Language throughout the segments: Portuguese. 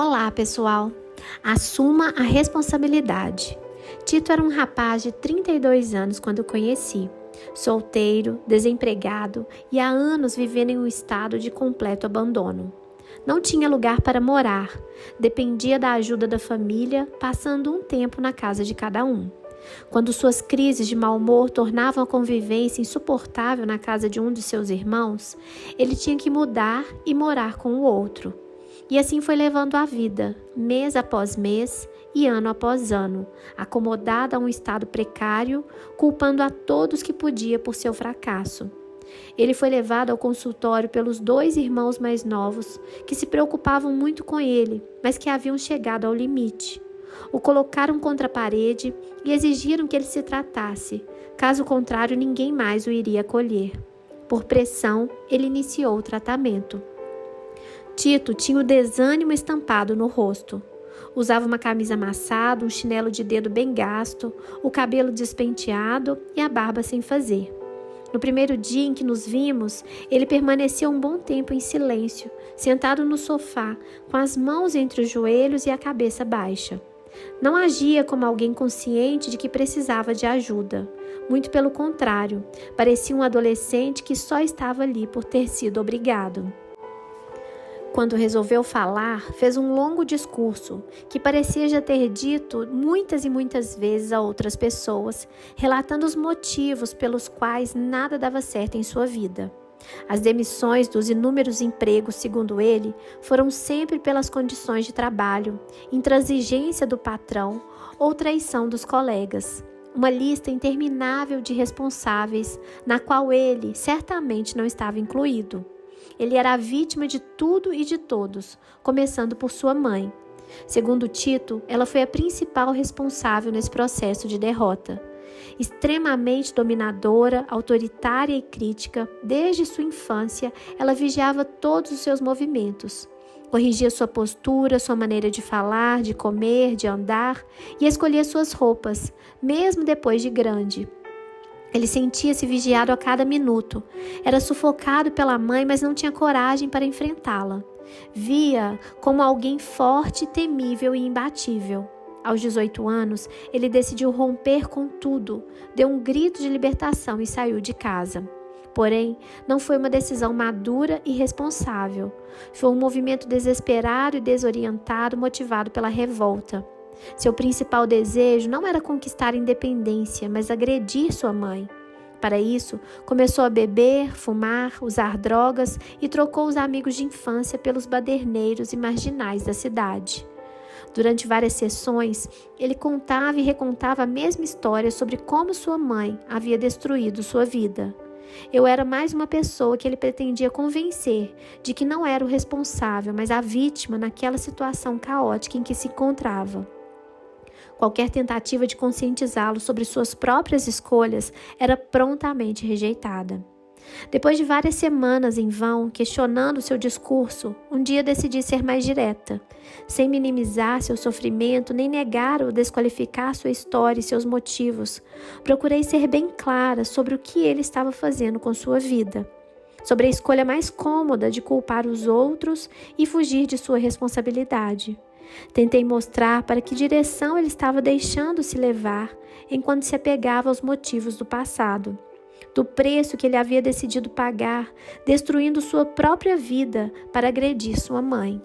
Olá, pessoal! Assuma a responsabilidade. Tito era um rapaz de 32 anos quando o conheci. Solteiro, desempregado e há anos vivendo em um estado de completo abandono. Não tinha lugar para morar, dependia da ajuda da família, passando um tempo na casa de cada um. Quando suas crises de mau humor tornavam a convivência insuportável na casa de um de seus irmãos, ele tinha que mudar e morar com o outro. E assim foi levando a vida, mês após mês e ano após ano, acomodado a um estado precário, culpando a todos que podia por seu fracasso. Ele foi levado ao consultório pelos 2 irmãos mais novos, que se preocupavam muito com ele, mas que haviam chegado ao limite. O colocaram contra a parede e exigiram que ele se tratasse, caso contrário ninguém mais o iria acolher. Por pressão, ele iniciou o tratamento. Tito tinha o desânimo estampado no rosto. Usava uma camisa amassada, um chinelo de dedo bem gasto, o cabelo despenteado e a barba sem fazer. No primeiro dia em que nos vimos, ele permaneceu um bom tempo em silêncio, sentado no sofá, com as mãos entre os joelhos e a cabeça baixa. Não agia como alguém consciente de que precisava de ajuda. Muito pelo contrário, parecia um adolescente que só estava ali por ter sido obrigado. Quando resolveu falar, fez um longo discurso, que parecia já ter dito muitas e muitas vezes a outras pessoas, relatando os motivos pelos quais nada dava certo em sua vida. As demissões dos inúmeros empregos, segundo ele, foram sempre pelas condições de trabalho, intransigência do patrão ou traição dos colegas. Uma lista interminável de responsáveis, na qual ele certamente não estava incluído. Ele era a vítima de tudo e de todos, começando por sua mãe. Segundo Tito, ela foi a principal responsável nesse processo de derrota. Extremamente dominadora, autoritária e crítica, desde sua infância, ela vigiava todos os seus movimentos. Corrigia sua postura, sua maneira de falar, de comer, de andar e escolhia suas roupas, mesmo depois de grande. Ele sentia-se vigiado a cada minuto. Era sufocado pela mãe, mas não tinha coragem para enfrentá-la. Via como alguém forte, temível e imbatível. Aos 18 anos, ele decidiu romper com tudo, deu um grito de libertação e saiu de casa. Porém, não foi uma decisão madura e responsável. Foi um movimento desesperado e desorientado, motivado pela revolta. Seu principal desejo não era conquistar a independência, mas agredir sua mãe. Para isso, começou a beber, fumar, usar drogas e trocou os amigos de infância pelos baderneiros e marginais da cidade. Durante várias sessões, ele contava e recontava a mesma história sobre como sua mãe havia destruído sua vida. Eu era mais uma pessoa que ele pretendia convencer de que não era o responsável, mas a vítima naquela situação caótica em que se encontrava. Qualquer tentativa de conscientizá-lo sobre suas próprias escolhas era prontamente rejeitada. Depois de várias semanas em vão, questionando seu discurso, um dia decidi ser mais direta. Sem minimizar seu sofrimento, nem negar ou desqualificar sua história e seus motivos, procurei ser bem clara sobre o que ele estava fazendo com sua vida, sobre a escolha mais cômoda de culpar os outros e fugir de sua responsabilidade. Tentei mostrar para que direção ele estava deixando-se levar enquanto se apegava aos motivos do passado, do preço que ele havia decidido pagar, destruindo sua própria vida para agredir sua mãe.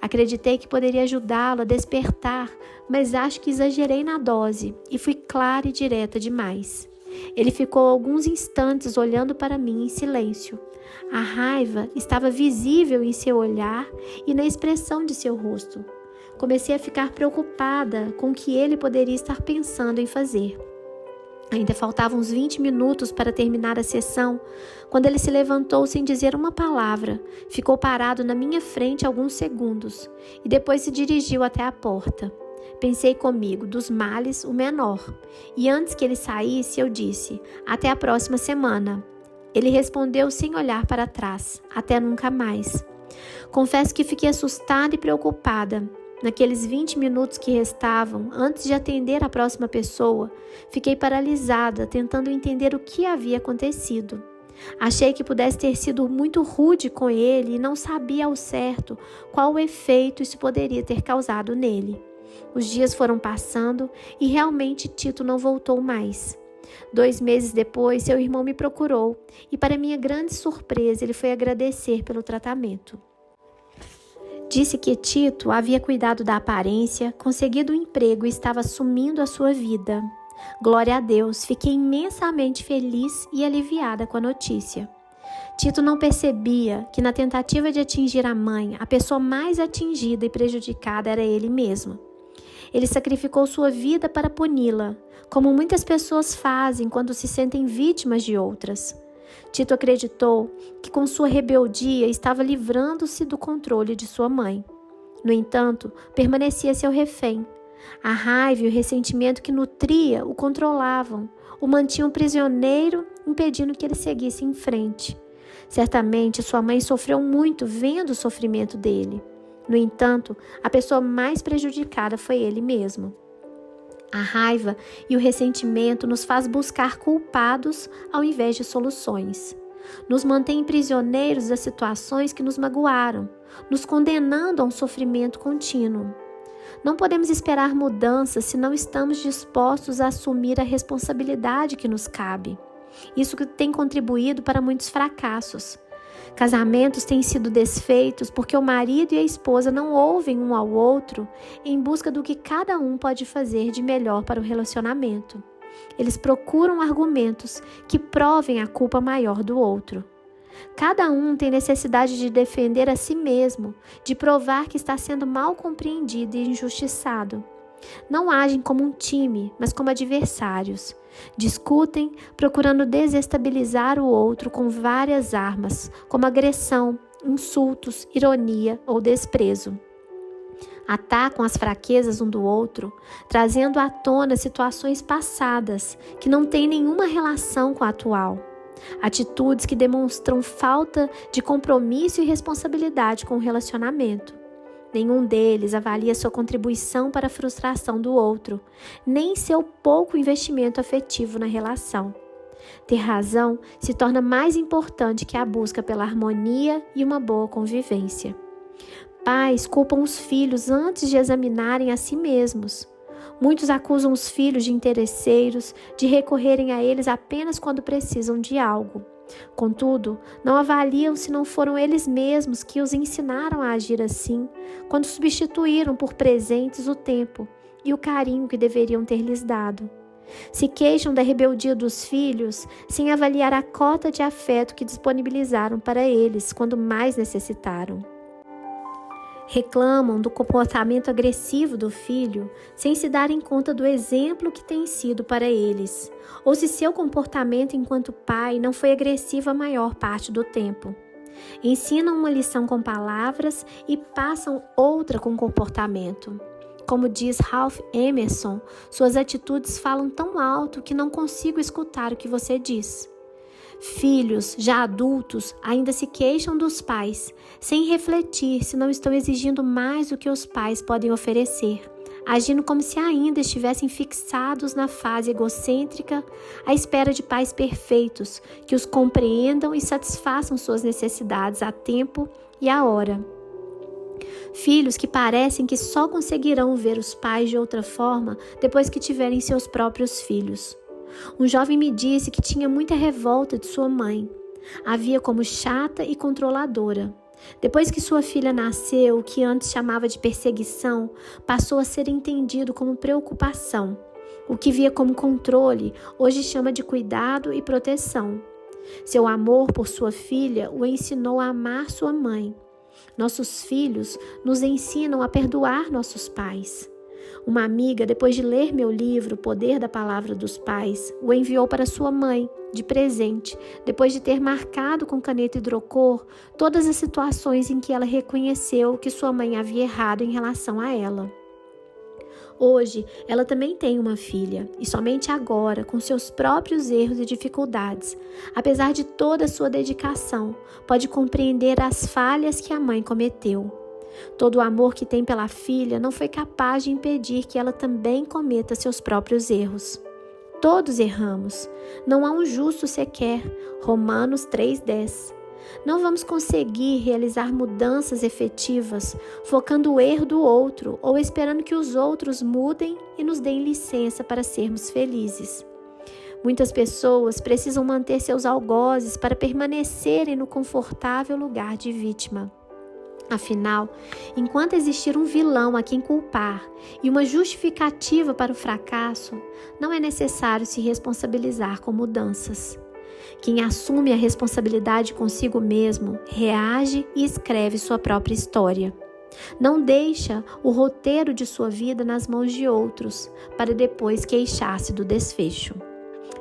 Acreditei que poderia ajudá-lo a despertar, mas acho que exagerei na dose e fui clara e direta demais. Ele ficou alguns instantes olhando para mim em silêncio. A raiva estava visível em seu olhar e na expressão de seu rosto. Comecei a ficar preocupada com o que ele poderia estar pensando em fazer. Ainda faltavam uns 20 minutos para terminar a sessão, quando ele se levantou sem dizer uma palavra, ficou parado na minha frente alguns segundos e depois se dirigiu até a porta. Pensei comigo, dos males o menor, e antes que ele saísse eu disse, até a próxima semana. Ele respondeu sem olhar para trás, até nunca mais. Confesso que fiquei assustada e preocupada. Naqueles 20 minutos que restavam, antes de atender a próxima pessoa, fiquei paralisada, tentando entender o que havia acontecido. Achei que pudesse ter sido muito rude com ele e não sabia ao certo qual o efeito isso poderia ter causado nele. Os dias foram passando e realmente Tito não voltou mais. 2 meses depois, seu irmão me procurou e, para minha grande surpresa, ele foi agradecer pelo tratamento. Disse que Tito havia cuidado da aparência, conseguido um emprego e estava assumindo a sua vida. Glória a Deus, fiquei imensamente feliz e aliviada com a notícia. Tito não percebia que, na tentativa de atingir a mãe, a pessoa mais atingida e prejudicada era ele mesmo. Ele sacrificou sua vida para puni-la, como muitas pessoas fazem quando se sentem vítimas de outras. Tito acreditou que com sua rebeldia estava livrando-se do controle de sua mãe. No entanto, permanecia seu refém. A raiva e o ressentimento que nutria o controlavam, o mantinham prisioneiro, impedindo que ele seguisse em frente. Certamente sua mãe sofreu muito vendo o sofrimento dele. No entanto, a pessoa mais prejudicada foi ele mesmo. A raiva e o ressentimento nos faz buscar culpados ao invés de soluções. Nos mantém prisioneiros das situações que nos magoaram, nos condenando a um sofrimento contínuo. Não podemos esperar mudanças se não estamos dispostos a assumir a responsabilidade que nos cabe. Isso tem contribuído para muitos fracassos. Casamentos têm sido desfeitos porque o marido e a esposa não ouvem um ao outro em busca do que cada um pode fazer de melhor para o relacionamento. Eles procuram argumentos que provem a culpa maior do outro. Cada um tem necessidade de defender a si mesmo, de provar que está sendo mal compreendido e injustiçado. Não agem como um time, mas como adversários. Discutem, procurando desestabilizar o outro com várias armas, como agressão, insultos, ironia ou desprezo. Atacam as fraquezas um do outro, trazendo à tona situações passadas que não têm nenhuma relação com a atual. Atitudes que demonstram falta de compromisso e responsabilidade com o relacionamento. Nenhum deles avalia sua contribuição para a frustração do outro, nem seu pouco investimento afetivo na relação. Ter razão se torna mais importante que a busca pela harmonia e uma boa convivência. Pais culpam os filhos antes de examinarem a si mesmos. Muitos acusam os filhos de interesseiros, de recorrerem a eles apenas quando precisam de algo. Contudo, não avaliam se não foram eles mesmos que os ensinaram a agir assim, quando substituíram por presentes o tempo e o carinho que deveriam ter lhes dado. Se queixam da rebeldia dos filhos sem avaliar a cota de afeto que disponibilizaram para eles quando mais necessitaram. Reclamam do comportamento agressivo do filho sem se darem conta do exemplo que tem sido para eles, ou se seu comportamento enquanto pai não foi agressivo a maior parte do tempo. Ensinam uma lição com palavras e passam outra com comportamento. Como diz Ralph Emerson, suas atitudes falam tão alto que não consigo escutar o que você diz. Filhos, já adultos, ainda se queixam dos pais, sem refletir se não estão exigindo mais do que os pais podem oferecer, agindo como se ainda estivessem fixados na fase egocêntrica, à espera de pais perfeitos, que os compreendam e satisfaçam suas necessidades a tempo e à hora. Filhos que parecem que só conseguirão ver os pais de outra forma depois que tiverem seus próprios filhos. Um jovem me disse que tinha muita revolta de sua mãe. A via como chata e controladora. Depois que sua filha nasceu, o que antes chamava de perseguição passou a ser entendido como preocupação. O que via como controle, hoje chama de cuidado e proteção. Seu amor por sua filha o ensinou a amar sua mãe. Nossos filhos nos ensinam a perdoar nossos pais. Uma amiga, depois de ler meu livro, O Poder da Palavra dos Pais, o enviou para sua mãe, de presente, depois de ter marcado com caneta hidrocor todas as situações em que ela reconheceu que sua mãe havia errado em relação a ela. Hoje, ela também tem uma filha, e somente agora, com seus próprios erros e dificuldades, apesar de toda a sua dedicação, pode compreender as falhas que a mãe cometeu. Todo o amor que tem pela filha não foi capaz de impedir que ela também cometa seus próprios erros. Todos erramos. Não há um justo sequer. Romanos 3:10. Não vamos conseguir realizar mudanças efetivas focando o erro do outro ou esperando que os outros mudem e nos deem licença para sermos felizes. Muitas pessoas precisam manter seus algozes para permanecerem no confortável lugar de vítima. Afinal, enquanto existir um vilão a quem culpar e uma justificativa para o fracasso, não é necessário se responsabilizar com mudanças. Quem assume a responsabilidade consigo mesmo, reage e escreve sua própria história. Não deixa o roteiro de sua vida nas mãos de outros, para depois queixar-se do desfecho.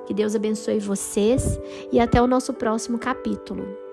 Que Deus abençoe vocês e até o nosso próximo capítulo.